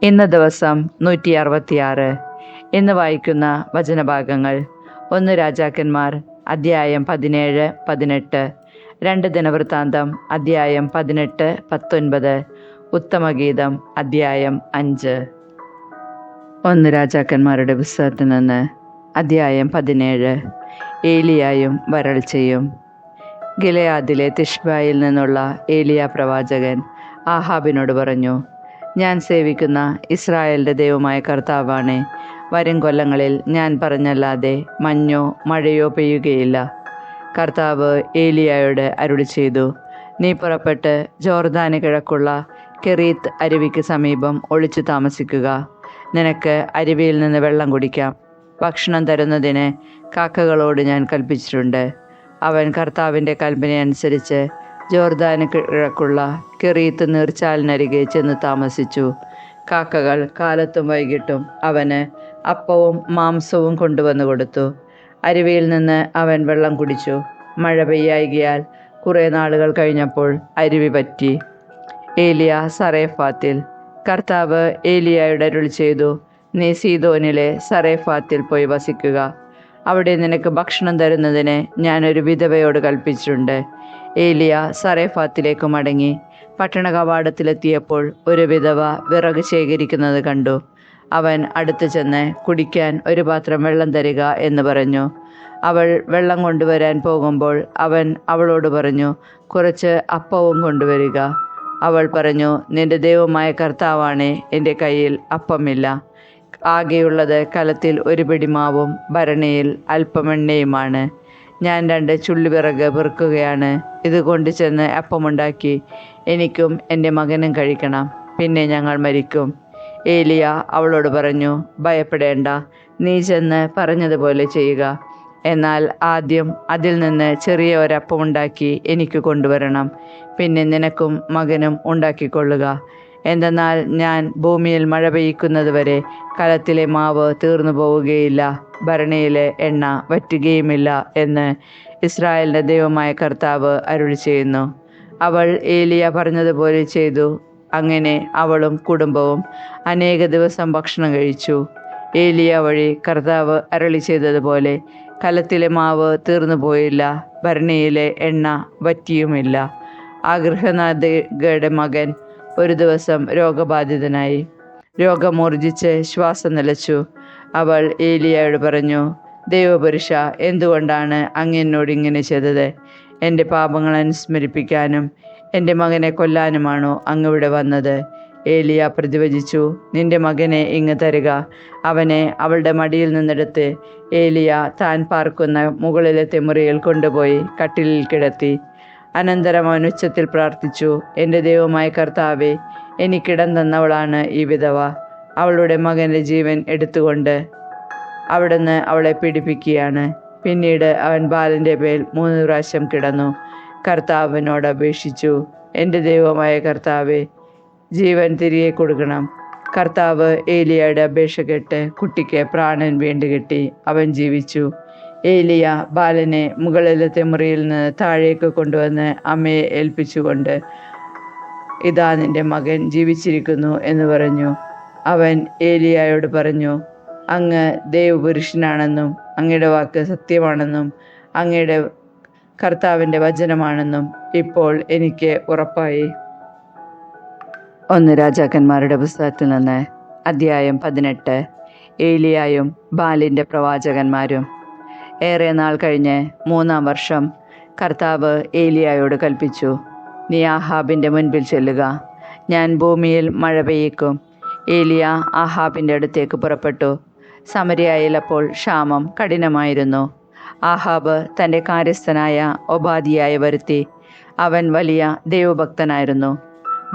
ഇന്ന് ദിവസം 166. ഇന്ന് വായിക്കുന്ന വചനഭാഗങ്ങൾ: 1 രാജാക്കന്മാർ അധ്യായം 17-18, 2 ദിനവൃത്താന്തം അധ്യായം 18-19, ഉത്തമഗീതം അധ്യായം 5. 1 രാജാക്കന്മാരുടെ പുസ്തകത്തിൽ നിന്ന് അധ്യായം 17. ഏലിയായും വരൾച്ചയും. ഗിലെയാദിലെ തിഷ്ബയിൽ നിന്നുള്ള ഏലിയ പ്രവാചകൻ ആഹാബിനോട് പറഞ്ഞു: ഞാൻ സേവിക്കുന്ന ഇസ്രായേലിൻ്റെ ദൈവമായ കർത്താവാണേ, വരും കൊല്ലങ്ങളിൽ ഞാൻ പറഞ്ഞല്ലാതെ മഞ്ഞോ മഴയോ പെയ്യുകയില്ല. കർത്താവ് ഏലിയായോട് അരുളി ചെയ്തു: നീ പുറപ്പെട്ട് ജോർദാന് കിഴക്കുള്ള കെറീത്ത് അരുവിക്ക് സമീപം ഒളിച്ചു താമസിക്കുക. നിനക്ക് അരുവിയിൽ നിന്ന് വെള്ളം കുടിക്കാം. ഭക്ഷണം തരുന്നതിന് കാക്കകളോട് ഞാൻ കൽപ്പിച്ചിട്ടുണ്ട്. അവൻ കർത്താവിൻ്റെ കൽപ്പനയനുസരിച്ച് ജോർദാന് കിഴക്കുള്ള കെറീത്ത് നീർച്ചാലിനരികെ ചെന്ന് താമസിച്ചു. കാക്കകൾ കാലത്തും വൈകിട്ടും അവന് അപ്പവും മാംസവും കൊണ്ടുവന്നു കൊടുത്തു. അരുവിയിൽ നിന്ന് അവൻ വെള്ളം കുടിച്ചു. മഴ പെയ്യായികയാൽ കുറേ നാളുകൾ കഴിഞ്ഞപ്പോൾ അരുവി വറ്റി. ഏലിയ സറേഫാത്തിൽ. കർത്താവ് ഏലിയായോട് അരുളി ചെയ്തു: നീ സീദോനിലെ സറേഫാത്തിൽ പോയി വസിക്കുക. അവിടെ നിനക്ക് ഭക്ഷണം തരുന്നതിന് ഞാനൊരു വിധവയോട് കൽപ്പിച്ചിട്ടുണ്ട്. ഏലിയ സറേഫാത്തിലേക്ക് മടങ്ങി പട്ടണ കവാടത്തിലെത്തിയപ്പോൾ ഒരു വിധവ വിറക് ശേഖരിക്കുന്നത് കണ്ടു. അവൻ അടുത്തു ചെന്ന് കുടിക്കാൻ ഒരു പാത്രം വെള്ളം തരിക എന്ന് പറഞ്ഞു. അവൾ വെള്ളം കൊണ്ടുവരാൻ പോകുമ്പോൾ അവൻ അവളോട് പറഞ്ഞു: കുറച്ച് അപ്പവും കൊണ്ടുവരിക. അവൾ പറഞ്ഞു: നിന്റെ ദൈവമായ കർത്താവാണേ, എൻ്റെ കയ്യിൽ അപ്പമില്ല. ആകെയുള്ളത് കലത്തിൽ ഒരു പിടിമാവും ഭരണിയിൽ അല്പമെണ്ണയുമാണ്. ഞാൻ 2 ചുള്ളിവിറക് പെറുക്കുകയാണ്. ഇത് കൊണ്ടു ചെന്ന് അപ്പമുണ്ടാക്കി എനിക്കും എൻ്റെ മകനും കഴിക്കണം. പിന്നെ ഞങ്ങൾ മരിക്കും. ഏലിയ അവളോട് പറഞ്ഞു: ഭയപ്പെടേണ്ട, നീ ചെന്ന് പറഞ്ഞതുപോലെ ചെയ്യുക. എന്നാൽ ആദ്യം അതിൽ നിന്ന് ചെറിയ ഒരപ്പമുണ്ടാക്കി എനിക്ക് കൊണ്ടുവരണം. പിന്നെ നിനക്കും മകനും ഉണ്ടാക്കിക്കൊള്ളുക. എന്തെന്നാൽ ഞാൻ ഭൂമിയിൽ മഴ പെയ്യ്ക്കുന്നത് വരെ കലത്തിലെ മാവ് തീർന്നു പോവുകയില്ല, ഭരണിയിലെ എണ്ണ വറ്റുകയുമില്ല എന്ന് ഇസ്രായേലിൻ്റെ ദൈവമായ കർത്താവ് അരുളി ചെയ്യുന്നു. അവൾ ഏലിയ പറഞ്ഞതുപോലെ ചെയ്തു. അങ്ങനെ അവളും കുടുംബവും അനേക ദിവസം ഭക്ഷണം കഴിച്ചു. ഏലിയ വഴി കർത്താവ് അരുളി ചെയ്തതുപോലെ കലത്തിലെ മാവ് തീർന്നു പോയില്ല, ഭരണിയിലെ എണ്ണ വറ്റിയുമില്ല. ആ ഗൃഹനാഥയുടെ മകൻ ഒരു ദിവസം രോഗബാധിതനായി. രോഗം മൂർജിച്ച് ശ്വാസം നിലച്ചു. അവൾ ഏലിയായോട് പറഞ്ഞു: ദൈവപുരുഷ, എന്തുകൊണ്ടാണ് അങ്ങ് എന്നോട് ഇങ്ങനെ ചെയ്തത്? എൻ്റെ പാപങ്ങൾ അനുസ്മരിപ്പിക്കാനും എൻ്റെ മകനെ കൊല്ലാനുമാണോ അങ്ങ് ഇവിടെ വന്നത്? ഏലിയ പ്രതിവചിച്ചു: നിന്റെ മകനെ ഇങ്ങ് തരിക. അവനെ അവളുടെ മടിയിൽ നിന്നെടുത്ത് ഏലിയ താൻ പാർക്കുന്ന മുകളിലത്തെ മുറിയിൽ കൊണ്ടുപോയി കട്ടിലിൽ കിടത്തി. അനന്തരം അവൻ ഉച്ചത്തിൽ പ്രാർത്ഥിച്ചു: എൻ്റെ ദൈവമായ കർത്താവേ, എനിക്കിടം തന്നവളാണ് ഈ വിധവ. അവളുടെ മകൻ്റെ ജീവൻ എടുത്തുകൊണ്ട് അവിടുന്ന് അവളെ പീഡിപ്പിക്കുകയാണ്. പിന്നീട് അവൻ ബാലൻ്റെ മേൽ 3 പ്രാവശ്യം കിടന്നു. കർത്താവിനോട് അപേക്ഷിച്ചു: എൻ്റെ ദൈവമായ കർത്താവേ, ജീവൻ തിരികെ കൊടുക്കണം. കർത്താവ് ഏലിയയുടെ അപേക്ഷ കേട്ട് കുട്ടിക്ക് പ്രാണൻ വീണ്ടുകിട്ടി. അവൻ ജീവിച്ചു. ഏലിയ ബാലനെ മുകളിലത്തെ മുറിയിൽ നിന്ന് താഴേക്ക് കൊണ്ടുവന്ന് അമ്മയെ ഏൽപ്പിച്ചുകൊണ്ട്: ഇതാ നിന്റെ മകൻ ജീവിച്ചിരിക്കുന്നു എന്ന് പറഞ്ഞു. അവൻ ഏലിയായോട് പറഞ്ഞു: അങ്ങ് ദൈവപുരുഷനാണെന്നും അങ്ങയുടെ വാക്ക് സത്യമാണെന്നും അങ്ങയുടെ കർത്താവിൻ്റെ വചനമാണെന്നും ഇപ്പോൾ എനിക്ക് ഉറപ്പായി. 1 രാജാക്കന്മാരുടെ പുസ്തകത്തിൽ നിന്ന് അധ്യായം 18. ഏലിയായും ബാലിൻ്റെ പ്രവാചകന്മാരും. ഏറെ നാൾ കഴിഞ്ഞ് 3-ാം വർഷം കർത്താവ് ഏലിയായോട് കൽപ്പിച്ചു: നീ ആഹാബിൻ്റെ മുൻപിൽ ചെല്ലുക, ഞാൻ ഭൂമിയിൽ മഴ പെയ്യിക്കും. ഏലിയ ആഹാബിൻ്റെ അടുത്തേക്ക് പുറപ്പെട്ടു. സമരിയായിൽ അപ്പോൾ ക്ഷാമം കഠിനമായിരുന്നു. ആഹാബ് തൻ്റെ കാര്യസ്ഥനായ ഒബാദിയായെ വരുത്തി. അവൻ വലിയ ദൈവഭക്തനായിരുന്നു.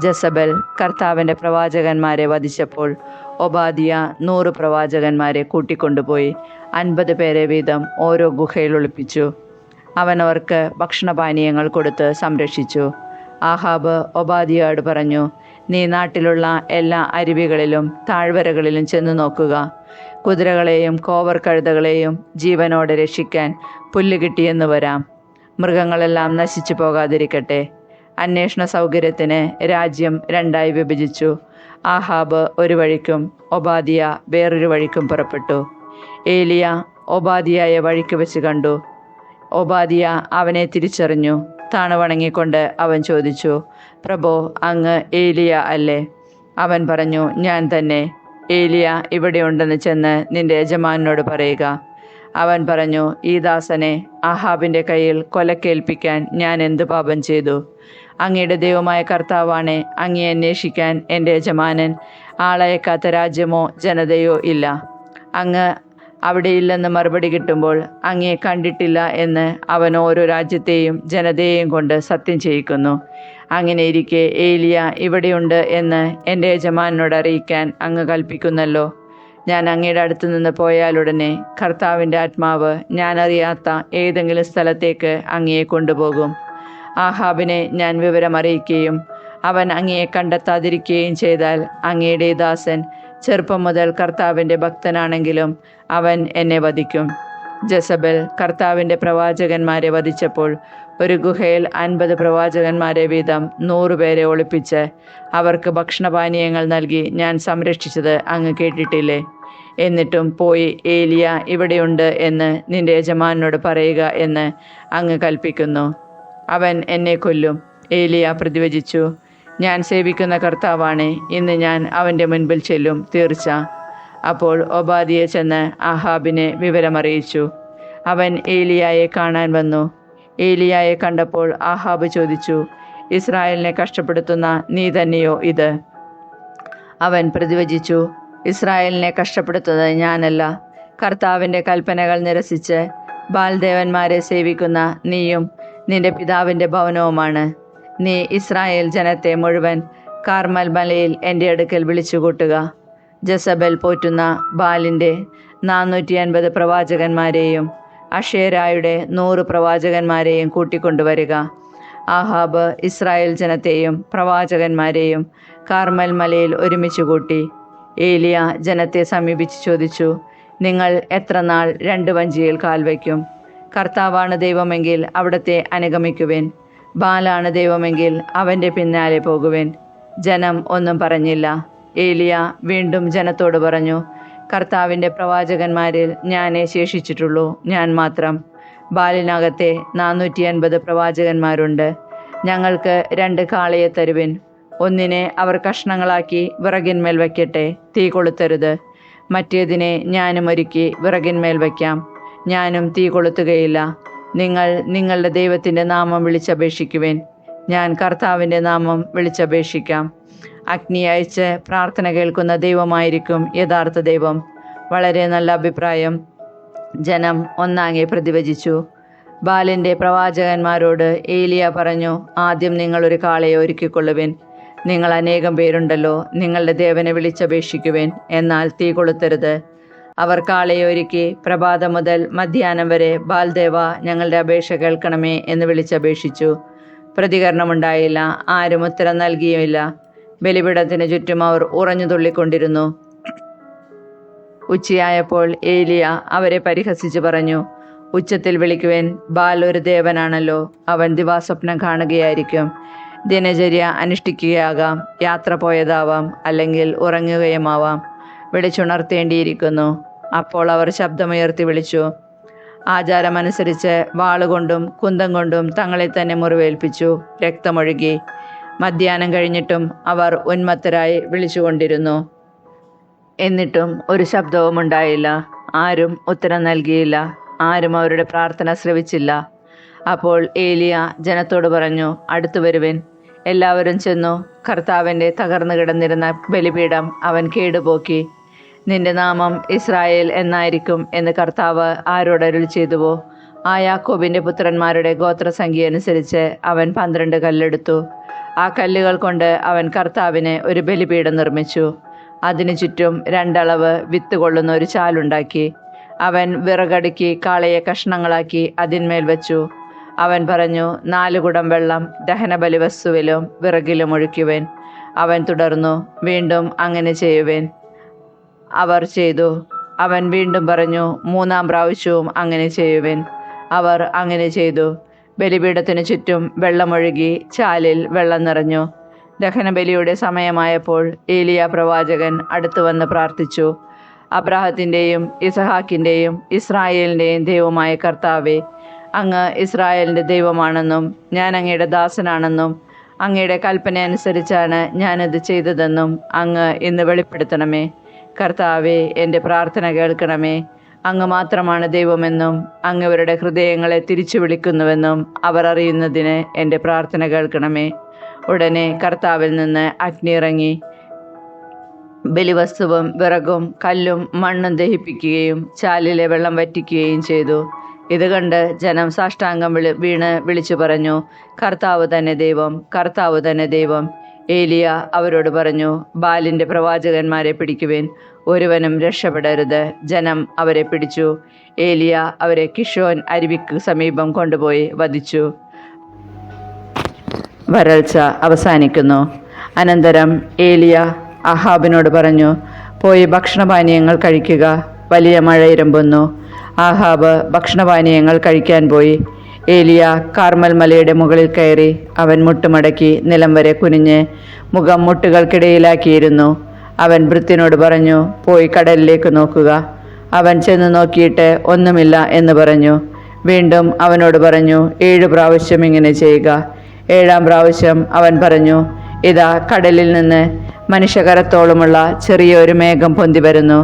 ജസബൽ കർത്താവിൻ്റെ പ്രവാചകന്മാരെ വധിച്ചപ്പോൾ ഒബാദിയ 100 പ്രവാചകന്മാരെ കൂട്ടിക്കൊണ്ടുപോയി 50 പേരെ വീതം ഓരോ ഗുഹയിൽ ഒളിപ്പിച്ചു. അവൻ അവർക്ക് ഭക്ഷണപാനീയങ്ങൾ കൊടുത്ത് സംരക്ഷിച്ചു. ആഹാബ് ഒബാദിയയോട് പറഞ്ഞു: നീ നാട്ടിലുള്ള എല്ലാ അരുവികളിലും താഴ്വരകളിലും ചെന്ന് നോക്കുക. കുതിരകളെയും കോവർ കഴുതകളെയും ജീവനോടെ രക്ഷിക്കാൻ പുല്ല് കിട്ടിയെന്ന് വരാം. മൃഗങ്ങളെല്ലാം നശിച്ചു പോകാതിരിക്കട്ടെ. അന്വേഷണ സൗകര്യത്തിന് രാജ്യം 2ആയി വിഭജിച്ചു. ആഹാബ് ഒരു വഴിക്കും ഒബാദിയ വേറൊരു വഴിക്കും പുറപ്പെട്ടു. ഏലിയ ഒബാദിയായെ വഴിക്ക് വെച്ച് കണ്ടു. ഒബാദിയ അവനെ തിരിച്ചറിഞ്ഞു. താണുവണങ്ങിക്കൊണ്ട് അവൻ ചോദിച്ചു, പ്രഭോ, അങ്ങ് ഏലിയ അല്ലേ? അവൻ പറഞ്ഞു, ഞാൻ തന്നെ. ഏലിയ ഇവിടെയുണ്ടെന്ന് ചെന്ന് നിന്റെ യജമാനോട് പറയുക. അവൻ പറഞ്ഞു, ഈ ദാസനെ ആഹാബിൻ്റെ കയ്യിൽ കൊലക്കേൽപ്പിക്കാൻ ഞാൻ എന്തു പാപം ചെയ്തു? അങ്ങയുടെ ദൈവമായ കർത്താവാണെ, അങ്ങയെ അന്വേഷിക്കാൻ എൻ്റെ യജമാനൻ ആളയക്കാത്ത രാജ്യമോ ജനതയോ ഇല്ല. അങ്ങ് അവിടെയില്ലെന്ന് മറുപടി കിട്ടുമ്പോൾ അങ്ങയെ കണ്ടിട്ടില്ല എന്ന് അവൻ ഓരോ രാജ്യത്തെയും ജനതയെയും കൊണ്ട് സത്യം ചെയ്യിക്കുന്നു. അങ്ങനെ ഇരിക്കെ ഏലിയ ഇവിടെയുണ്ട് എന്ന് എൻ്റെ യജമാനോട് അറിയിക്കാൻ അങ്ങ് കൽപ്പിക്കുന്നല്ലോ. ഞാൻ അങ്ങയുടെ അടുത്ത് നിന്ന് പോയാലുടനെ കർത്താവിൻ്റെ ആത്മാവ് ഞാൻ അറിയാത്ത ഏതെങ്കിലും സ്ഥലത്തേക്ക് അങ്ങയെ കൊണ്ടുപോകും. ആഹാബിനെ ഞാൻ വിവരം അറിയിക്കുകയും അവൻ അങ്ങയെ കണ്ടെത്താതിരിക്കുകയും ചെയ്താൽ അങ്ങയുടെ ദാസൻ ചെറുപ്പം മുതൽ കർത്താവിൻ്റെ ഭക്തനാണെങ്കിലും അവൻ എന്നെ വധിക്കും. ജസബൽ കർത്താവിൻ്റെ പ്രവാചകന്മാരെ വധിച്ചപ്പോൾ ഒരു ഗുഹയിൽ 50 പ്രവാചകന്മാരെ വീതം 100 പേരെ ഒളിപ്പിച്ച് അവർക്ക് ഭക്ഷണപാനീയങ്ങൾ നൽകി ഞാൻ സംരക്ഷിച്ചത് അങ്ങ് കേട്ടിട്ടില്ലേ? എന്നിട്ടും പോയി ഏലിയ ഇവിടെയുണ്ട് എന്ന് നിന്റെ യജമാനോട് പറയുക എന്ന് അങ്ങ് കൽപ്പിക്കുന്നു. അവൻ എന്നെ കൊല്ലും. ഏലിയ പ്രതിവചിച്ചു, ഞാൻ സേവിക്കുന്ന കർത്താവാണ്, ഇന്ന് ഞാൻ അവൻ്റെ മുൻപിൽ ചെല്ലും തീർച്ച. അപ്പോൾ ഒബാദിയെ ചെന്ന് ആഹാബിനെ വിവരമറിയിച്ചു. അവൻ ഏലിയായെ കാണാൻ വന്നു. ഏലിയായെ കണ്ടപ്പോൾ ആഹാബ് ചോദിച്ചു, ഇസ്രായേലിനെ കഷ്ടപ്പെടുത്തുന്ന നീ തന്നെയോ ഇത്? അവൻ പ്രതിവചിച്ചു, ഇസ്രായേലിനെ കഷ്ടപ്പെടുത്തുന്നത് ഞാനല്ല, കർത്താവിൻ്റെ കൽപ്പനകൾ നിരസിച്ച് ബാൽദേവന്മാരെ സേവിക്കുന്ന നീയും നിന്റെ പിതാവിൻ്റെ ഭവനവുമാണ്. നീ ഇസ്രായേൽ ജനത്തെ മുഴുവൻ കാർമൽ മലയിൽ എൻ്റെ അടുക്കൽ വിളിച്ചുകൂട്ടുക. ജസബൽ പോറ്റുന്ന ബാലിൻ്റെ 450 പ്രവാചകന്മാരെയും അഷേരായുടെ 100 പ്രവാചകന്മാരെയും കൂട്ടിക്കൊണ്ടുവരിക. ആഹാബ് ഇസ്രായേൽ ജനത്തെയും പ്രവാചകന്മാരെയും കാർമൽ മലയിൽ ഒരുമിച്ച് കൂട്ടി. ഏലിയ ജനത്തെ സമീപിച്ച് ചോദിച്ചു, നിങ്ങൾ എത്ര നാൾ 2 വഞ്ചിയിൽ കാൽ വയ്ക്കും? കർത്താവാണ് ദൈവമെങ്കിൽ അവിടത്തെ അനുഗമിക്കുവിൻ, ബാലാണ് ദൈവമെങ്കിൽ അവൻ്റെ പിന്നാലെ പോകുവിൻ. ജനം ഒന്നും പറഞ്ഞില്ല. ഏലിയ വീണ്ടും ജനത്തോട് പറഞ്ഞു, കർത്താവിൻ്റെ പ്രവാചകന്മാരിൽ ഞാനേ ശേഷിച്ചിട്ടുള്ളൂ, ഞാൻ മാത്രം. ബാലിനകത്തെ 450 പ്രവാചകന്മാരുണ്ട്. ഞങ്ങൾക്ക് 2 കാളയെ തരുവിൻ. ഒന്നിനെ അവർ കഷ്ണങ്ങളാക്കി വിറകിന്മേൽ വയ്ക്കട്ടെ, തീ കൊളുത്തരുത്. മറ്റേതിനെ ഞാനും ഒരുക്കി വിറകിന്മേൽ വയ്ക്കാം, ഞാനും തീ കൊളുത്തുകയില്ല. നിങ്ങൾ നിങ്ങളുടെ ദൈവത്തിൻ്റെ നാമം വിളിച്ചപേക്ഷിക്കുവിൻ, ഞാൻ കർത്താവിൻ്റെ നാമം വിളിച്ചപേക്ഷിക്കാം. അഗ്നി അയച്ച് പ്രാർത്ഥന കേൾക്കുന്ന ദൈവമായിരിക്കും യഥാർത്ഥ ദൈവം. വളരെ നല്ല അഭിപ്രായം. ജനം ഒന്നാകെ പ്രതിവചിച്ചു. ബാലിൻ്റെ പ്രവാചകന്മാരോട് ഏലിയ പറഞ്ഞു, ആദ്യം നിങ്ങളൊരു കാളയെ ഒരുക്കിക്കൊള്ളുവിൻ. നിങ്ങൾ അനേകം പേരുണ്ടല്ലോ, നിങ്ങളുടെ ദേവനെ വിളിച്ചപേക്ഷിക്കുവിൻ, എന്നാൽ തീ കൊളുത്തരുത്. അവർ കാളയെ ഒരുക്കി പ്രഭാതം മുതൽ മധ്യാഹ്നം വരെ ബാൽദേവ, ഞങ്ങളുടെ അപേക്ഷ കേൾക്കണമേ എന്ന് വിളിച്ചപേക്ഷിച്ചു. പ്രതികരണമുണ്ടായില്ല, ആരും ഉത്തരം നൽകിയുമില്ല. ബലിപീഠത്തിന് ചുറ്റും അവർ ഉറഞ്ഞു തുള്ളിക്കൊണ്ടിരുന്നു. ഉച്ചയായപ്പോൾ ഏലിയ അവരെ പരിഹസിച്ച് പറഞ്ഞു, ഉച്ചത്തിൽ വിളിക്കുവിൻ, ബാൽ ഒരു ദേവനാണല്ലോ, അവൻ ദിവാസ്വപ്നം കാണുകയായിരിക്കും. ദിനചര്യ അനുഷ്ഠിക്കുകയാകാം, യാത്ര പോയതാവാം, അല്ലെങ്കിൽ ഉറങ്ങുകയുമാവാം. വിളിച്ചുണർത്തേണ്ടിയിരിക്കുന്നു. അപ്പോൾ അവർ ശബ്ദമുയർത്തി വിളിച്ചു. ആചാരമനുസരിച്ച് വാളുകൊണ്ടും കുന്തം കൊണ്ടും തങ്ങളെ തന്നെ മുറിവേൽപ്പിച്ചു. രക്തമൊഴുകി. മധ്യാഹ്നം കഴിഞ്ഞിട്ടും അവർ ഉന്മത്തരായി വിളിച്ചുകൊണ്ടിരുന്നു. എന്നിട്ടും ഒരു ശബ്ദവും ഉണ്ടായില്ല. ആരും ഉത്തരം നൽകിയില്ല. ആരും അവരുടെ പ്രാർത്ഥന ശ്രവിച്ചില്ല. അപ്പോൾ ഏലിയ ജനത്തോട് പറഞ്ഞു, അടുത്തു വരുവിൻ. എല്ലാവരും ചെന്നു. കർത്താവിൻ്റെ തകർന്നു കിടന്നിരുന്ന ബലിപീഠം അവൻ കേടുപോക്കി. നിന്റെ നാമം ഇസ്രായേൽ എന്നായിരിക്കും എന്ന് കർത്താവ് ആരോട് അരുളി ചെയ്തുവോ, ആ യാക്കോബിൻ്റെ പുത്രന്മാരുടെ ഗോത്രസംഖ്യ അനുസരിച്ച് അവൻ 12 കല്ലെടുത്തു. ആ കല്ലുകൾ കൊണ്ട് അവൻ കർത്താവിന് ഒരു ബലിപീഠം നിർമ്മിച്ചു. അതിനു ചുറ്റും 2 അളവ് വിത്ത് കൊള്ളുന്ന ഒരു ചാലുണ്ടാക്കി. അവൻ വിറകടുക്കി കാളയെ കഷ്ണങ്ങളാക്കി അതിന്മേൽ വച്ചു. അവൻ പറഞ്ഞു, 4 കുടം വെള്ളം ദഹനബലി വസ്തുവിലും വിറകിലും ഒഴിക്കുവേൻ. അവൻ തുടർന്നു, വീണ്ടും അങ്ങനെ ചെയ്യുവേൻ. അവർ ചെയ്തു. അവൻ വീണ്ടും പറഞ്ഞു, 3-ാം പ്രാവശ്യവും അങ്ങനെ ചെയ്യുവേൻ. അവർ അങ്ങനെ ചെയ്തു. ബലിപീഠത്തിനു ചുറ്റും വെള്ളമൊഴുകി ചാലിൽ വെള്ളം നിറഞ്ഞു. ദഹനബലിയുടെ സമയമായപ്പോൾ ഏലിയ പ്രവാചകൻ അടുത്തു വന്ന് പ്രാർത്ഥിച്ചു. അബ്രാഹത്തിൻ്റെയും ഇസഹാക്കിൻ്റെയും ഇസ്രായേലിൻ്റെയും ദൈവമായ കർത്താവേ, അങ്ങ് ഇസ്രായേലിൻ്റെ ദൈവമാണെന്നും ഞാൻ അങ്ങയുടെ ദാസനാണെന്നും അങ്ങയുടെ കൽപ്പന അനുസരിച്ചാണ് ഞാനിത് ചെയ്തതെന്നും അങ്ങ് ഇന്ന് വെളിപ്പെടുത്തണമേ. കർത്താവേ, എൻ്റെ പ്രാർത്ഥന കേൾക്കണമേ. അങ്ങ് മാത്രമാണ് ദൈവമെന്നും അങ്ങ് ഇവരുടെ ഹൃദയങ്ങളെ തിരിച്ചു വിളിക്കുന്നുവെന്നും അവർ അറിയുന്നതിന് എൻ്റെ പ്രാർത്ഥന കേൾക്കണമേ. ഉടനെ കർത്താവിൽ നിന്ന് അഗ്നി ഇറങ്ങി ബലിവസ്തുവും വിറകും കല്ലും മണ്ണും ദഹിപ്പിക്കുകയും ചാലിലെ വെള്ളം വറ്റിക്കുകയും ചെയ്തു. ഇത് കണ്ട് ജനം സാഷ്ടാംഗം വീണ് വിളിച്ചു പറഞ്ഞു, കർത്താവ് തന്നെ ദൈവം, കർത്താവ് തന്നെ ദൈവം. ഏലിയ അവരോട് പറഞ്ഞു, ബാലിൻ്റെ പ്രവാചകന്മാരെ പിടിക്കുവിൻ, ഒരുവനും രക്ഷപ്പെടരുത്. ജനം അവരെ പിടിച്ചു. ഏലിയ അവരെ കിഷോൻ അരുവിക്ക് സമീപം കൊണ്ടുപോയി വധിച്ചു. വരൾച്ച അവസാനിക്കുന്നു. അനന്തരം ഏലിയ ആഹാബിനോട് പറഞ്ഞു, പോയി ഭക്ഷണപാനീയങ്ങൾ കഴിക്കുക, വലിയ മഴ ഇരമ്പുന്നു. ആഹാബ് ഭക്ഷണപാനീയങ്ങൾ കഴിക്കാൻ പോയി. ഏലിയ കാർമൽ മലയുടെ മുകളിൽ കയറി. അവൻ മുട്ടുമടക്കി നിലം വരെ കുനിഞ്ഞ് മുഖം മുട്ടുകൾക്കിടയിലാക്കിയിരുന്നു. അവൻ ഭൃത്യനോട് പറഞ്ഞു, പോയി കടലിലേക്ക് നോക്കുക. അവൻ ചെന്ന് നോക്കിയിട്ട് ഒന്നുമില്ല എന്ന് പറഞ്ഞു. വീണ്ടും അവനോട് പറഞ്ഞു, 7 പ്രാവശ്യം ഇങ്ങനെ ചെയ്യുക. 7-ാം പ്രാവശ്യം അവൻ പറഞ്ഞു, ഇതാ കടലിൽ നിന്ന് മനുഷ്യകരത്തോളമുള്ള ചെറിയൊരു മേഘം പൊന്തി വരുന്നു.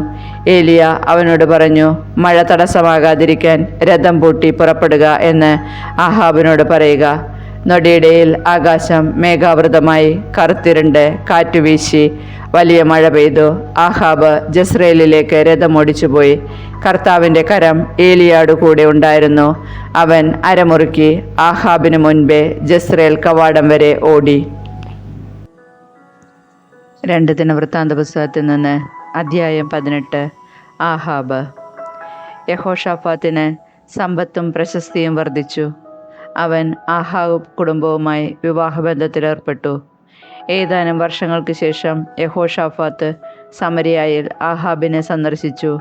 ഏലിയ അവനോട് പറഞ്ഞു, മഴ തടസ്സമാകാതിരിക്കാൻ രഥം പൂട്ടി പുറപ്പെടുക എന്ന് ആഹാബിനോട് പറയുക. നൊടിയിടയിൽ ആകാശം മേഘാവൃതമായി കറുത്തിരുണ്ട് കാറ്റുവീശി വലിയ മഴ പെയ്തു. ആഹാബ് ജസ്രയേലിലേക്ക് രഥമോടിച്ചുപോയി. കർത്താവിൻ്റെ കരം ഏലിയാട് കൂടെ ഉണ്ടായിരുന്നു. അവൻ അരമുറുക്കി ആഹാബിന് മുൻപേ ജസ്രയേൽ കവാടം വരെ ഓടി. 2 ദിനവൃത്താന്ത പുസ്തകത്തിൽ നിന്ന് അധ്യായം 18. ആഹാബ്. യഹോഷാഫാത്തിന് സമ്പത്തും പ്രശസ്തിയും വർദ്ധിച്ചു. അവൻ ആഹാബ് കുടുംബവുമായി വിവാഹബന്ധത്തിലേർപ്പെട്ടു. ഏതാനും വർഷങ്ങൾക്ക് ശേഷം യഹോഷാഫാത്ത് സമരിയായിൽ ആഹാബിനെ സന്ദർശിച്ചു.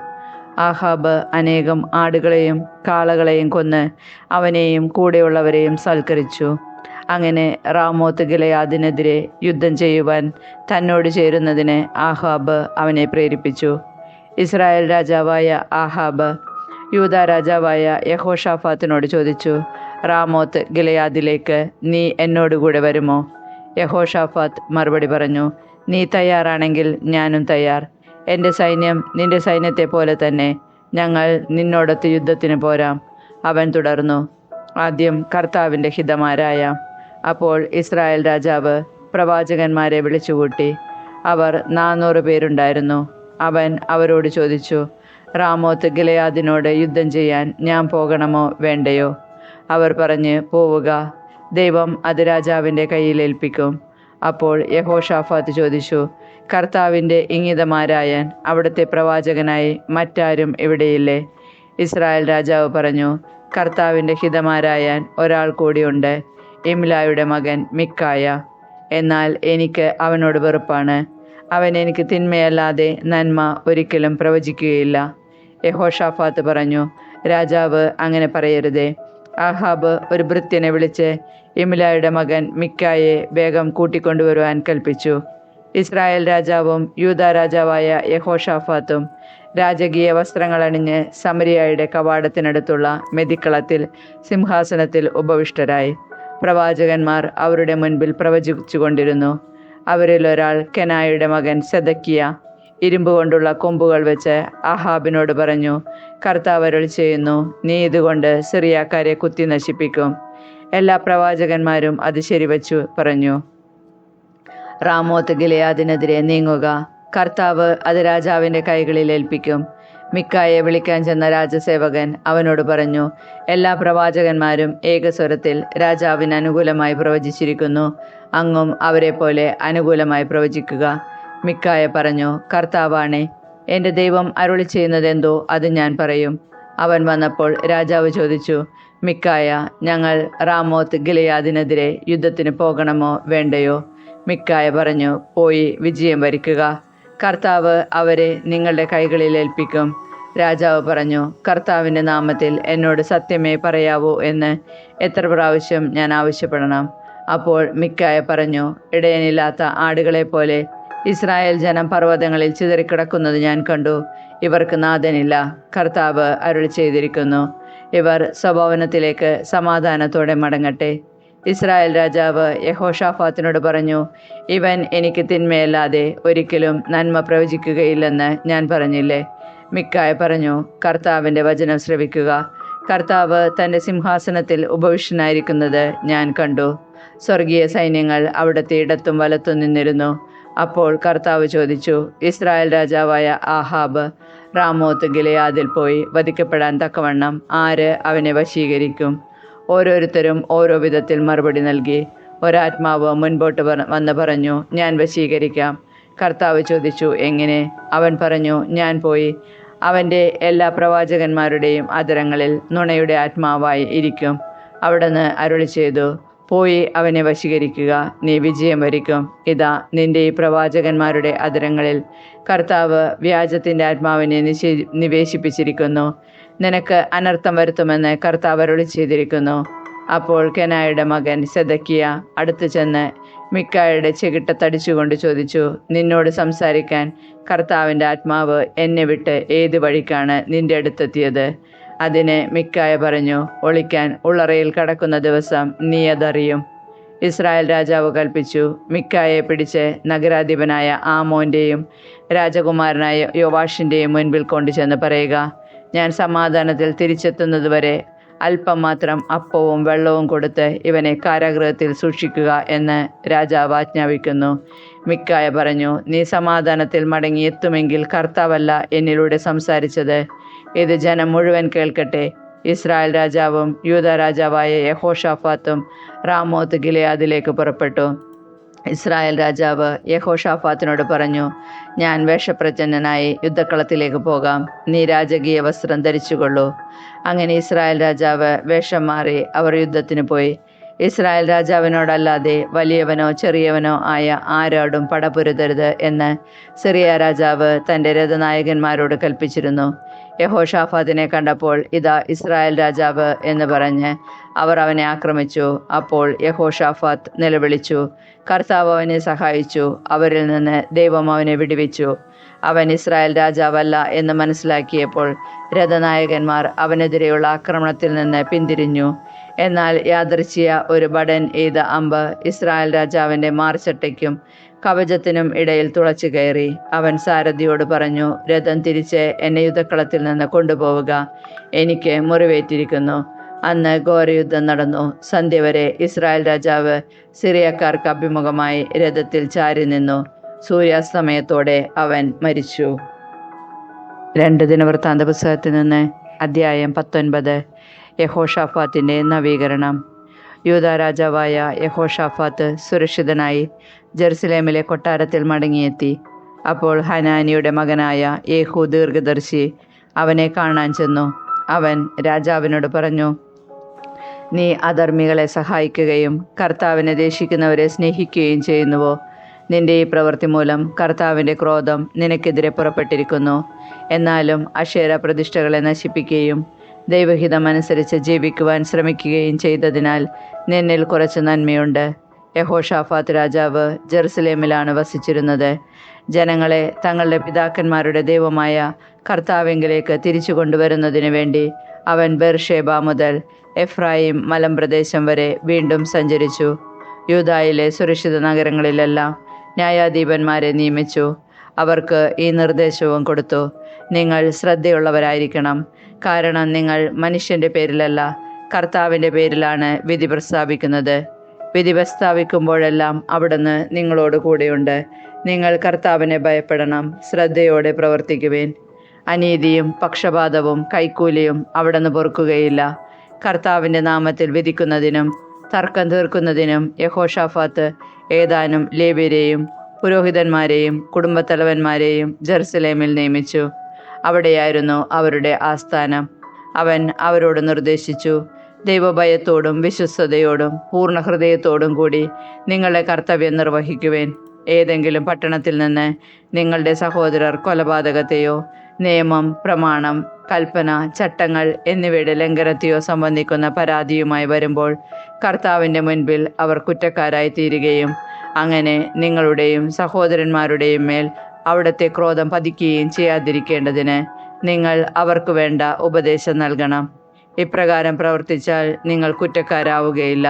ആഹാബ് അനേകം ആടുകളെയും കാളകളെയും കൊന്ന് അവനെയും കൂടെയുള്ളവരെയും സൽക്കരിച്ചു. അങ്ങനെ റാമോത്ത് ഗിലെയാദിനെതിരെ യുദ്ധം ചെയ്യുവാൻ തന്നോട് ചേരുന്നതിന് ആഹാബ് അവനെ പ്രേരിപ്പിച്ചു. ഇസ്രായേൽ രാജാവായ ആഹാബ് യൂദാ രാജാവായ യഹോഷാഫാത്തിനോട് ചോദിച്ചു, റാമോത്ത് ഗിലെയാദിലേക്ക് നീ എന്നോടുകൂടെ വരുമോ? യഹോഷാഫാത്ത് മറുപടി പറഞ്ഞു, നീ തയ്യാറാണെങ്കിൽ ഞാനും തയ്യാർ. എൻ്റെ സൈന്യം നിന്റെ സൈന്യത്തെ പോലെ തന്നെ. ഞങ്ങൾ നിന്നോടൊത്ത് യുദ്ധത്തിന് പോരാം. അവൻ തുടർന്നു, ആദ്യം കർത്താവിൻ്റെ ഹിതമാരായാം. അപ്പോൾ ഇസ്രായേൽ രാജാവ് പ്രവാചകന്മാരെ വിളിച്ചുകൂട്ടി. അവർ 400 പേരുണ്ടായിരുന്നു. അവൻ അവരോട് ചോദിച്ചു, റാമോത്ത് ഗിലെയാദിനോട് യുദ്ധം ചെയ്യാൻ ഞാൻ പോകണമോ വേണ്ടയോ? അവർ പറഞ്ഞ്, പോവുക, ദൈവം അത് രാജാവിൻ്റെ കയ്യിൽ ഏൽപ്പിക്കും. അപ്പോൾ യഹോഷാഫാത്ത് ചോദിച്ചു, കർത്താവിൻ്റെ ഇംഗിതമാരായാൻ അവിടുത്തെ പ്രവാചകനായി മറ്റാരും ഇവിടെയില്ലേ? ഇസ്രായേൽ രാജാവ് പറഞ്ഞു, കർത്താവിൻ്റെ ഹിതമാരായാൻ ഒരാൾ കൂടിയുണ്ട്, ഇംലായുടെ മകൻ മിക്കായ. എന്നാൽ എനിക്ക് അവനോട് വെറുപ്പാണ്. അവൻ എനിക്ക് തിന്മയല്ലാതെ നന്മ ഒരിക്കലും പ്രവചിക്കുകയില്ല. യഹോഷാഫാത്ത് പറഞ്ഞു, രാജാവ് അങ്ങനെ പറയരുതേ. ആഹാബ് ഒരു ഭൃത്യനെ വിളിച്ച് ഇംലായുടെ മകൻ മിക്കായെ വേഗം കൂട്ടിക്കൊണ്ടുവരുവാൻ കൽപ്പിച്ചു. ഇസ്രായേൽ രാജാവും യൂദാ രാജാവായ യഹോഷാഫാത്തും രാജകീയ വസ്ത്രങ്ങളണിഞ്ഞ് സമരിയായുടെ കവാടത്തിനടുത്തുള്ള മെതിക്കളത്തിൽ സിംഹാസനത്തിൽ ഉപവിഷ്ടരായി. പ്രവാചകന്മാർ അവരുടെ മുൻപിൽ പ്രവചിച്ചു കൊണ്ടിരുന്നു. അവരിൽ ഒരാൾ കെനായുടെ മകൻ സെദക്കിയ ഇരുമ്പ് കൊണ്ടുള്ള കൊമ്പുകൾ വെച്ച് ആഹാബിനോട് പറഞ്ഞു, കർത്താവ് അരുളി ചെയ്യുന്നു, നീ ഇതുകൊണ്ട് സിറിയാക്കാരെ കുത്തി നശിപ്പിക്കും. എല്ലാ പ്രവാചകന്മാരും അത് ശരിവച്ചു പറഞ്ഞു. റാമോത്ത് ഗിലെയാദിനെതിരെ നീങ്ങുക, കർത്താവ് അത് രാജാവിൻ്റെ കൈകളിൽ ഏൽപ്പിക്കും. മിക്കായെ വിളിക്കാൻ ചെന്ന രാജസേവകൻ അവനോട് പറഞ്ഞു, എല്ലാ പ്രവാചകന്മാരും ഏകസ്വരത്തിൽ രാജാവിന് അനുകൂലമായി പ്രവചിച്ചിരിക്കുന്നു. അങ്ങും അവരെ പോലെ അനുകൂലമായി പ്രവചിക്കുക. മിക്കായ പറഞ്ഞു, കർത്താവാണേ, എൻ്റെ ദൈവം അരുളി ചെയ്യുന്നതെന്തോ അത് ഞാൻ പറയും. അവൻ വന്നപ്പോൾ രാജാവ് ചോദിച്ചു, മിക്കായ, ഞങ്ങൾ റാമോത്ത് ഗിലെയാദിനെതിരെ യുദ്ധത്തിന് പോകണമോ വേണ്ടയോ? മിക്കായ പറഞ്ഞു, പോയി വിജയം വരിക്കുക. കർത്താവ് അവരെ നിങ്ങളുടെ കൈകളിൽ ഏൽപ്പിക്കും. രാജാവ് പറഞ്ഞു, കർത്താവിൻ്റെ നാമത്തിൽ എന്നോട് സത്യമേ പറയാവൂ എന്ന് എത്ര പ്രാവശ്യം ഞാൻ ആവശ്യപ്പെടണം? അപ്പോൾ മിക്കായ പറഞ്ഞു, ഇടയനില്ലാത്ത ആടുകളെപ്പോലെ ഇസ്രായേൽ ജനം പർവ്വതങ്ങളിൽ ചിതറിക്കിടക്കുന്നത് ഞാൻ കണ്ടു. ഇവർക്ക് നാഥനില്ല. കർത്താവ് അരുളി ചെയ്തിരിക്കുന്നു, ഇവർ സ്വഭവനത്തിലേക്ക് സമാധാനത്തോടെ മടങ്ങട്ടെ. ഇസ്രായേൽ രാജാവ് യഹോഷാഫാത്തിനോട് പറഞ്ഞു, ഇവൻ എനിക്ക് തിന്മയല്ലാതെ ഒരിക്കലും നന്മ പ്രവചിക്കുകയില്ലെന്ന് ഞാൻ പറഞ്ഞില്ലേ? മിക്കായ പറഞ്ഞു, കർത്താവിൻ്റെ വചനം ശ്രവിക്കുക. കർത്താവ് തൻ്റെ സിംഹാസനത്തിൽ ഉപവിഷ്ടനായിരിക്കുന്നത് ഞാൻ കണ്ടു. സ്വർഗീയ സൈന്യങ്ങൾ അവിടുത്തെ ഇടത്തും വലത്തും നിന്നിരുന്നു. അപ്പോൾ കർത്താവ് ചോദിച്ചു, ഇസ്രായേൽ രാജാവായ ആഹാബ് റാമോത്ത് ഗിലെയാദിൽ പോയി വധിക്കപ്പെടാൻ തക്കവണ്ണം ആര് അവനെ വശീകരിക്കും? ഓരോരുത്തരും ഓരോ വിധത്തിൽ മറുപടി നൽകി. ഒരാത്മാവ് മുൻപോട്ട് വന്ന് പറഞ്ഞു, ഞാൻ വശീകരിക്കാം. കർത്താവ് ചോദിച്ചു, എങ്ങനെ? അവൻ പറഞ്ഞു, ഞാൻ പോയി അവൻ്റെ എല്ലാ പ്രവാചകന്മാരുടെയും അധരങ്ങളിൽ നുണയുടെ ആത്മാവായി ഇരിക്കും. അവിടുന്ന് അരുളി ചെയ്തു, പോയി അവനെ വശീകരിക്കുക, നീ വിജയം വരിക്കും. ഇതാ, നിന്റെ ഈ പ്രവാചകന്മാരുടെ അധരങ്ങളിൽ കർത്താവ് വ്യാജത്തിൻ്റെ ആത്മാവിനെ നിവേശിപ്പിച്ചിരിക്കുന്നു. നിനക്ക് അനർത്ഥം വരുത്തുമെന്ന് കർത്താവ് അരുളി ചെയ്തിരിക്കുന്നു. അപ്പോൾ കെനായുടെ മകൻ സെദക്കിയ അടുത്തു ചെന്ന് മിക്കായുടെ ചെകിട്ട തടിച്ചുകൊണ്ട് ചോദിച്ചു, നിന്നോട് സംസാരിക്കാൻ കർത്താവിൻ്റെ ആത്മാവ് എന്നെ വിട്ട് ഏത് വഴിക്കാണ് നിന്റെ അടുത്തെത്തിയത്? അതിന് മിക്കായ പറഞ്ഞു, ഒളിക്കാൻ ഉള്ളറയിൽ കടക്കുന്ന ദിവസം നീ അതറിയും. ഇസ്രായേൽ രാജാവ് കൽപ്പിച്ചു, മിക്കായെ പിടിച്ച് നഗരാധിപനായ ആമോൻ്റെയും രാജകുമാരനായ യോവാഷിൻ്റെയും മുൻപിൽ കൊണ്ടുചെന്ന് പറയുക, ഞാൻ സമാധാനത്തിൽ തിരിച്ചെത്തുന്നതുവരെ അല്പം മാത്രം അപ്പവും വെള്ളവും കൊടുത്ത് ഇവനെ കാരാഗൃഹത്തിൽ സൂക്ഷിക്കുക എന്ന് രാജാവ് ആജ്ഞാപിക്കുന്നു. മിക്കായ പറഞ്ഞു, നീ സമാധാനത്തിൽ മടങ്ങിയെത്തുമെങ്കിൽ കർത്താവല്ല എന്നിലൂടെ സംസാരിച്ചത്. ഇത് ജനം മുഴുവൻ കേൾക്കട്ടെ. ഇസ്രായേൽ രാജാവും യൂദാ രാജാവായ യഹോഷാഫാത്തും റാമോത്ത് ഗിലെയാദിലേക്ക് പുറപ്പെട്ടു. ഇസ്രായേൽ രാജാവ് യഹോഷാഫാത്തിനോട് പറഞ്ഞു, ഞാൻ വേഷപ്രച്ഛന്നനായി യുദ്ധക്കളത്തിലേക്ക് പോകാം. നീ രാജകീയ വസ്ത്രം ധരിച്ചുകൊള്ളൂ. അങ്ങനെ ഇസ്രായേൽ രാജാവ് വേഷം മാറി അവർ യുദ്ധത്തിന് പോയി. ഇസ്രായേൽ രാജാവിനോടല്ലാതെ വലിയവനോ ചെറിയവനോ ആയ ആരോടും പടപുരുതരുത് എന്ന് സിറിയ രാജാവ് തൻ്റെ രഥനായകന്മാരോട് കൽപ്പിച്ചിരുന്നു. യഹോഷാഫാത്തിനെ കണ്ടപ്പോൾ, ഇതാ ഇസ്രായേൽ രാജാവ് എന്ന് പറഞ്ഞ് അവർ അവനെ ആക്രമിച്ചു. അപ്പോൾ യഹോഷാഫാത്ത് നിലവിളിച്ചു. കർത്താവ് അവനെ സഹായിച്ചു. അവരിൽ നിന്ന് ദൈവം അവനെ വിടുവിച്ചു. അവൻ ഇസ്രായേൽ രാജാവല്ല എന്ന് മനസ്സിലാക്കിയപ്പോൾ രഥനായകന്മാർ അവനെതിരെയുള്ള ആക്രമണത്തിൽ നിന്ന് പിന്തിരിഞ്ഞു. എന്നാൽ യാദൃച്ഛിക ഒരു ഭടൻ എയ്ത അമ്പ് ഇസ്രായേൽ രാജാവിൻ്റെ മാർച്ചട്ടയ്ക്കും കവചത്തിനും ഇടയിൽ തുളച്ചു കയറി. അവൻ സാരഥിയോട് പറഞ്ഞു, രഥം തിരിച്ച് എന്നെ യുദ്ധക്കളത്തിൽ നിന്ന് കൊണ്ടുപോവുക, എനിക്ക് മുറിവേറ്റിരിക്കുന്നു. അന്ന് ഘോരയുദ്ധം നടന്നു. സന്ധ്യ വരെ ഇസ്രായേൽ രാജാവ് സിറിയക്കാർക്ക് അഭിമുഖമായി രഥത്തിൽ ചാരി നിന്നു. സൂര്യാസ്തമയത്തോടെ അവൻ മരിച്ചു. 2 ദിനവൃത്താന്ത പുസ്തകത്തിൽ നിന്ന് അധ്യായം 19. യഹോഷാഫാത്തിൻ്റെ നവീകരണം. യൂദാ രാജാവായ യഹോഷാഫാത്ത് സുരക്ഷിതനായി ജെറുസലേമിലെ കൊട്ടാരത്തിൽ മടങ്ങിയെത്തി. അപ്പോൾ ഹനാനിയുടെ മകനായ യേഹൂ ദീർഘദർശി അവനെ കാണാൻ ചെന്നു. അവൻ രാജാവിനോട് പറഞ്ഞു, നീ അധർമ്മികളെ സഹായിക്കുകയും കർത്താവിനെ ദേശിക്കുന്നവരെ സ്നേഹിക്കുകയും ചെയ്യുന്നുവോ? നിന്റെ ഈ പ്രവൃത്തി മൂലം കർത്താവിൻ്റെ ക്രോധം നിനക്കെതിരെ പുറപ്പെട്ടിരിക്കുന്നു. എന്നാലും അശേര പ്രതിഷ്ഠകളെ നശിപ്പിക്കുകയും ദൈവഹിതമനുസരിച്ച് ജീവിക്കുവാൻ ശ്രമിക്കുകയും ചെയ്തതിനാൽ നിന്നിൽ കുറച്ച് നന്മയുണ്ട്. യഹോഷാഫാത്ത് രാജാവ് ജെറുസലേമിലാണ് വസിച്ചിരുന്നത്. ജനങ്ങളെ തങ്ങളുടെ പിതാക്കന്മാരുടെ ദൈവമായ കർത്താവിങ്കിലേക്ക് തിരിച്ചു കൊണ്ടുവരുന്നതിനു വേണ്ടി അവൻ ബേർഷേബ മുതൽ എഫ്രായിം മലമ്പ്രദേശം വരെ വീണ്ടും സഞ്ചരിച്ചു. യൂദായിലെ സുരക്ഷിത നഗരങ്ങളിലെല്ലാം ന്യായാധിപന്മാരെ നിയമിച്ചു. അവർക്ക് ഈ നിർദ്ദേശവും കൊടുത്തു, നിങ്ങൾ ശ്രദ്ധയുള്ളവരായിരിക്കണം. കാരണം നിങ്ങൾ മനുഷ്യൻ്റെ പേരിലല്ല, കർത്താവിൻ്റെ പേരിലാണ് വിധി പ്രസ്താവിക്കുന്നത്. വിധി പ്രസ്താവിക്കുമ്പോഴെല്ലാം അവിടുന്ന് നിങ്ങളോട് കൂടെയുണ്ട്. നിങ്ങൾ കർത്താവിനെ ഭയപ്പെടണം, ശ്രദ്ധയോടെ പ്രവർത്തിക്കുവേൻ. അനീതിയും പക്ഷപാതവും കൈക്കൂലിയും അവിടുന്ന് പൊറുക്കുകയില്ല. കർത്താവിൻ്റെ നാമത്തിൽ വിധിക്കുന്നതിനും തർക്കം തീർക്കുന്നതിനും യഹോഷാഫാത്ത് ഏതാനും ലേവ്യരെയും പുരോഹിതന്മാരെയും കുടുംബത്തലവന്മാരെയും ജെറുസലേമിൽ നിയമിച്ചു. അവിടെയായിരുന്നു അവരുടെ ആസ്ഥാനം. അവൻ അവരോട് നിർദ്ദേശിച്ചു, ദൈവഭയത്തോടും വിശ്വസ്തയോടും പൂർണ്ണ ഹൃദയത്തോടും കൂടി നിങ്ങളുടെ കർത്തവ്യം നിർവഹിക്കുവേൻ. ഏതെങ്കിലും പട്ടണത്തിൽ നിന്ന് നിങ്ങളുടെ സഹോദരർ കൊലപാതകത്തെയോ നിയമം, പ്രമാണം, കൽപ്പന, ചട്ടങ്ങൾ എന്നിവയുടെ ലംഘനത്തെയോ സംബന്ധിക്കുന്ന പരാതിയുമായി വരുമ്പോൾ കർത്താവിൻ്റെ മുൻപിൽ അവർ കുറ്റക്കാരായി തീരുകയും അങ്ങനെ നിങ്ങളുടെയും സഹോദരന്മാരുടെയും മേൽ അവിടുത്തെ ക്രോധം പതിക്കുകയും ചെയ്യാതിരിക്കേണ്ടതിന് നിങ്ങൾ അവർക്ക് വേണ്ട ഉപദേശം നൽകണം. ഇപ്രകാരം പ്രവർത്തിച്ചാൽ നിങ്ങൾ കുറ്റക്കാരാവുകയില്ല.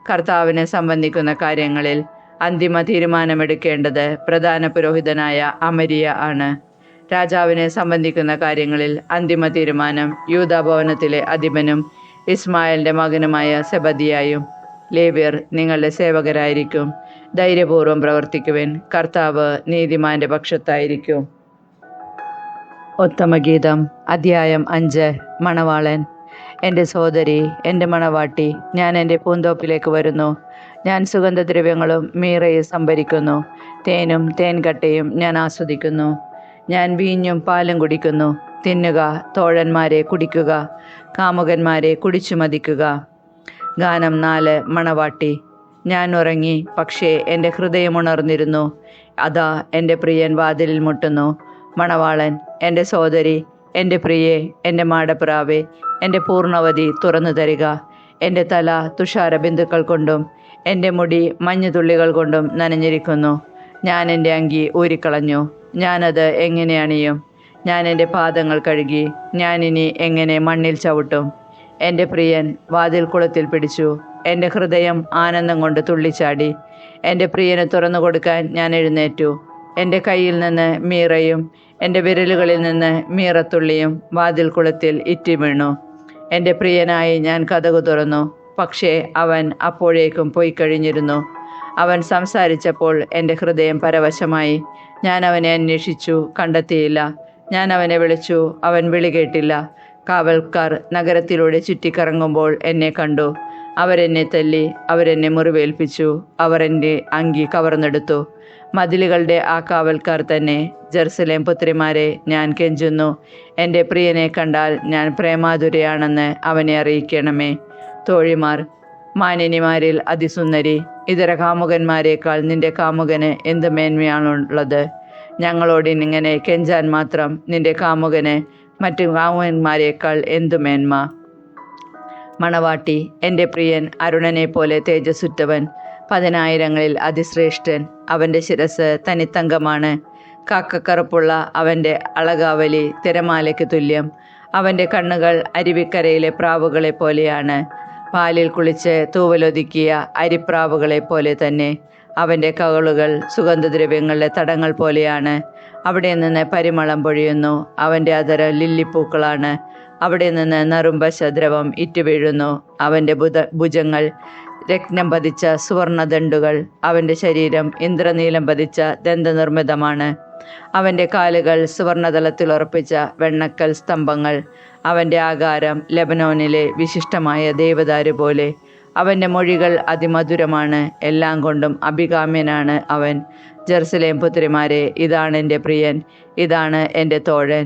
കർത്താവിനെ സംബന്ധിക്കുന്ന കാര്യങ്ങളിൽ അന്തിമ തീരുമാനമെടുക്കേണ്ടത് പ്രധാന പുരോഹിതനായ അമരിയ ആണ്. രാജാവിനെ സംബന്ധിക്കുന്ന കാര്യങ്ങളിൽ അന്തിമ തീരുമാനം യൂദാഭവനത്തിലെ അധിപനും ഇസ്മായേലിൻ്റെ മകനുമായ സെബദിയായും. ലേവ്യർ നിങ്ങളുടെ സേവകരായിരിക്കും. ധൈര്യപൂർവ്വം പ്രവർത്തിക്കുവിൻ. കർത്താവ് നീതിമാന്റെ പക്ഷത്തായിരിക്കും. ഉത്തമഗീതം അധ്യായം 5. മണവാളൻ. എൻ്റെ സോദരി, എൻ്റെ മണവാട്ടി, ഞാൻ എൻ്റെ പൂന്തോപ്പിലേക്ക് വരുന്നു. ഞാൻ സുഗന്ധദ്രവ്യങ്ങളും മീറയും സംഭരിക്കുന്നു. തേനും തേൻകട്ടയും ഞാൻ ആസ്വദിക്കുന്നു. ഞാൻ വീഞ്ഞും പാലും കുടിക്കുന്നു. തിന്നുക, തോഴന്മാരെ, കുടിക്കുക, കാമുകന്മാരെ, കുടിച്ചു മതിക്കുക. ഗാനം 4. മണവാട്ടി. ഞാൻ ഉറങ്ങി, പക്ഷേ എൻ്റെ ഹൃദയം ഉണർന്നിരുന്നു. അതാ എൻ്റെ പ്രിയൻ വാതിലിൽ മുട്ടുന്നു. മണവാളൻ. എൻ്റെ സോദരി, എൻ്റെ പ്രിയേ, എൻ്റെ മാടപ്രാവേ, എൻ്റെ പൂർണ്ണവതി, തുറന്നു തരിക. എൻ്റെ തല തുഷാരബിന്ദുക്കൾ കൊണ്ടും എൻ്റെ മുടി മഞ്ഞുതുള്ളികൾ കൊണ്ടും നനഞ്ഞിരിക്കുന്നു. ഞാൻ എൻ്റെ അങ്കി ഊരിക്കളഞ്ഞു. ഞാനത് എങ്ങനെ അണിയും? ഞാൻ എൻ്റെ പാദങ്ങൾ കഴുകി. ഞാനിനി എങ്ങനെ മണ്ണിൽ ചവിട്ടും? എൻ്റെ പ്രിയൻ വാതിൽ കുളത്തിൽ പിടിച്ചു. എൻ്റെ ഹൃദയം ആനന്ദം കൊണ്ട് തുള്ളിച്ചാടി. എൻ്റെ പ്രിയന് തുറന്നു കൊടുക്കാൻ ഞാൻ എഴുന്നേറ്റു. എൻ്റെ കയ്യിൽ നിന്ന് മീറയും എൻ്റെ വിരലുകളിൽ നിന്ന് മീറത്തുള്ളിയും വാതിൽ കുളത്തിൽ ഇറ്റി വീണു. എൻ്റെ പ്രിയനായി ഞാൻ കതകു തുറന്നു. പക്ഷേ അവൻ അപ്പോഴേക്കും പോയി കഴിഞ്ഞിരുന്നു. അവൻ സംസാരിച്ചപ്പോൾ എൻ്റെ ഹൃദയം പരവശമായി. ഞാൻ അവനെ അന്വേഷിച്ചു, കണ്ടെത്തിയില്ല. ഞാൻ അവനെ വിളിച്ചു, അവൻ വിളി കേട്ടില്ല. കാവൽക്കാർ നഗരത്തിലൂടെ ചുറ്റിക്കറങ്ങുമ്പോൾ എന്നെ കണ്ടു. അവരെന്നെ തല്ലി, അവരെന്നെ മുറിവേൽപ്പിച്ചു. അവർ എൻ്റെ അങ്കി കവർന്നെടുത്തു. മതിലുകളുടെ ആ കാവൽക്കാർ തന്നെ. ജെറുസലേം പുത്രിമാരെ, ഞാൻ കെഞ്ചുന്നു. എൻ്റെ പ്രിയനെ കണ്ടാൽ ഞാൻ പ്രേമാതുരയാണെന്ന് അവനെ അറിയിക്കണമേ. തോഴിമാർ. മാനിനിമാരിൽ അതിസുന്ദരി, ഇതര കാമുകന്മാരെക്കാൾ നിന്റെ കാമുകന് എന്ത് മേന്മയാണുള്ളത്? ഞങ്ങളോടിങ്ങനെ കെഞ്ചാൻ മാത്രം നിന്റെ കാമുകന് മറ്റു കാമുകന്മാരെക്കാൾ എന്തു മേന്മ? മണവാട്ടി. എൻ്റെ പ്രിയൻ അരുണനെ പോലെ തേജസ്സുറ്റവൻ, 10,000-ങ്ങളിൽ അതിശ്രേഷ്ഠൻ. അവൻ്റെ ശിരസ് തനിത്തങ്കമാണ്. കാക്കക്കറുപ്പുള്ള അവൻ്റെ അളകാവലി തിരമാലയ്ക്ക് തുല്യം. അവൻ്റെ കണ്ണുകൾ അരുവിക്കരയിലെ പ്രാവുകളെ പോലെയാണ്. പാലിൽ കുളിച്ച് തൂവലൊതുക്കിയ അരിപ്രാവുകളെ പോലെ തന്നെ. അവൻ്റെ കവിളുകൾ സുഗന്ധദ്രവ്യങ്ങളുടെ തടങ്ങൾ പോലെയാണ്. അവിടെ നിന്ന് പരിമളം പൊഴിയുന്നു. അവൻ്റെ അധരം ലില്ലിപ്പൂക്കളാണ്. അവിടെ നിന്ന് നറുംപശദ്രവം ഇറ്റുവീഴുന്നു. അവൻ്റെ ഭുജങ്ങൾ രത്നം പതിച്ച സുവർണദണ്ഡുകൾ. അവൻ്റെ ശരീരം ഇന്ദ്രനീലം പതിച്ച ദന്തനിർമ്മിതമാണ്. അവൻ്റെ കാലുകൾ സുവർണതലത്തിൽ ഉറപ്പിച്ച വെണ്ണക്കൽ സ്തംഭങ്ങൾ. അവൻ്റെ ആകാരം ലെബനോനിലെ വിശിഷ്ടമായ ദേവദാരു പോലെ. അവൻ്റെ മൊഴികൾ അതിമധുരമാണ്. എല്ലാം കൊണ്ടും അഭികാമ്യനാണ് അവൻ. ജെറുസലേം പുത്രിമാരെ, ഇതാണ് എൻ്റെ പ്രിയൻ, ഇതാണ് എൻ്റെ തോഴൻ.